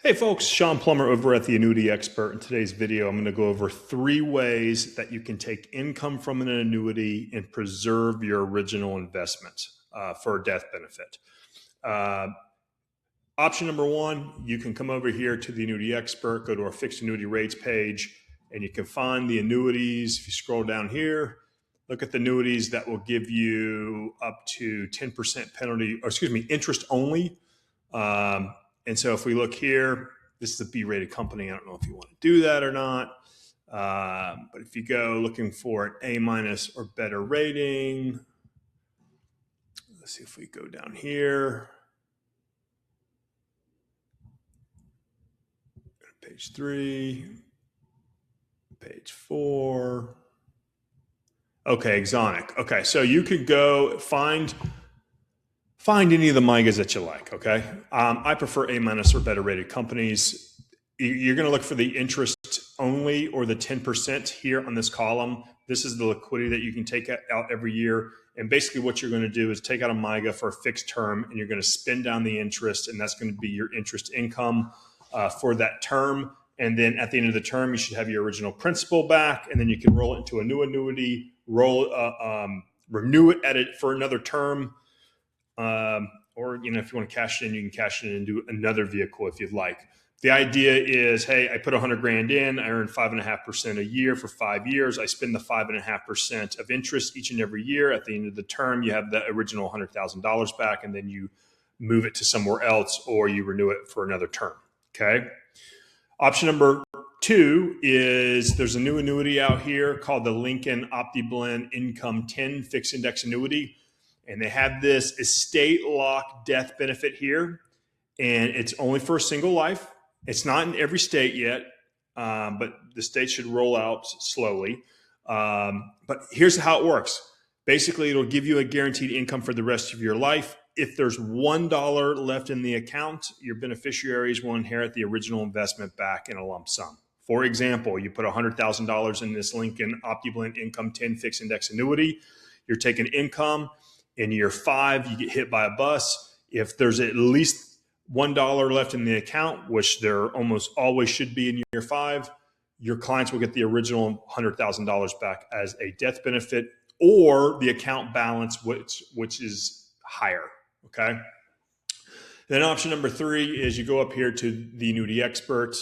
Hey folks, Shawn Plummer over at the Annuity Expert. In today's video, I'm going to go over 3 ways that you can take income from an annuity and preserve your original investment for a death benefit. Option number 1, you can come over here to the Annuity Expert, go to our fixed annuity rates page, and you can find the annuities. If you scroll down here, look at the annuities that will give you up to 10% penalty, or excuse me, interest only. And so if we look here, this is a B-rated company. I don't know if you want to do that or not. But if you go looking for an A- or better rating, let's see if we go down here. Page 3, page 4. Okay, Exonic. Okay, so you could go find any of the MYGAs that you like, okay? I prefer A- or better rated companies. You're going to look for the interest only or the 10% here on this column. This is the liquidity that you can take out every year. And basically what you're going to do is take out a MYGA for a fixed term, and you're going to spend down the interest, and that's going to be your interest income for that term. And then at the end of the term, you should have your original principal back, and then you can roll it into a new annuity, renew it for another term. Or, if you want to cash it in, you can cash it in and do another vehicle if you'd like. The idea is, hey, I put 100 grand in, I earn 5.5% a year for 5 years. I spend the 5.5% of interest each and every year. At the end of the term, you have the original $100,000 back, and then you move it to somewhere else, or you renew it for another term. Okay. Option number 2 is there's a new annuity out here called the Lincoln OptiBlend Income 10 Fixed Index Annuity. And they have this estate lock death benefit here, and it's only for a single life. It's not in every state yet, but the state should roll out slowly. But here's how it works. Basically, it'll give you a guaranteed income for the rest of your life. If there's $1 left in the account, your beneficiaries will inherit the original investment back in a lump sum. For example, you put $100,000 in this Lincoln OptiBlend Income 10 Fixed Index Annuity. You're taking income. In year 5, you get hit by a bus. If there's at least $1 left in the account, which there almost always should be in year 5, your clients will get the original $100,000 back as a death benefit, or the account balance, which is higher. Okay. Then option number 3 is you go up here to the Annuity Expert,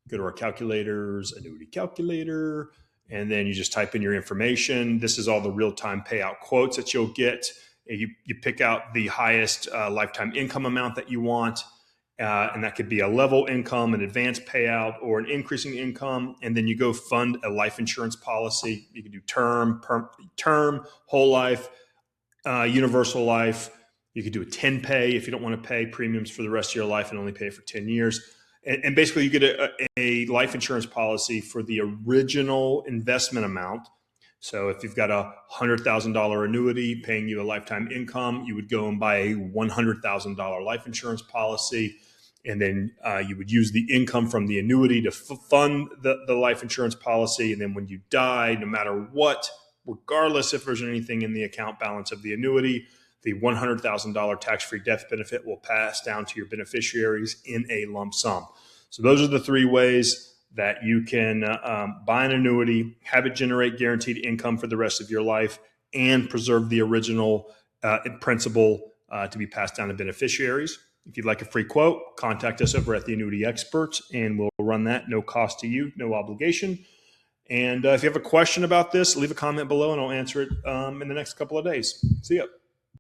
go to our calculators, Annuity Calculator, and then you just type in your information. This is all the real-time payout quotes that you'll get. You pick out the highest lifetime income amount that you want, and that could be a level income, an advanced payout, or an increasing income. And then you go fund a life insurance policy. You can do term, whole life, universal life. You could do a 10 pay if you don't want to pay premiums for the rest of your life and only pay for 10 years. And basically, you get a life insurance policy for the original investment amount. So if you've got a $100,000 annuity paying you a lifetime income, you would go and buy a $100,000 life insurance policy. And then you would use the income from the annuity to fund the life insurance policy. And then when you die, no matter what, regardless if there's anything in the account balance of the annuity, the $100,000 tax-free death benefit will pass down to your beneficiaries in a lump sum. So those are the 3 ways that you can buy an annuity, have it generate guaranteed income for the rest of your life, and preserve the original principal to be passed down to beneficiaries. If you'd like a free quote, contact us over at the Annuity Expert, and we'll run that, no cost to you, no obligation. And if you have a question about this, leave a comment below, and I'll answer it in the next couple of days. See ya.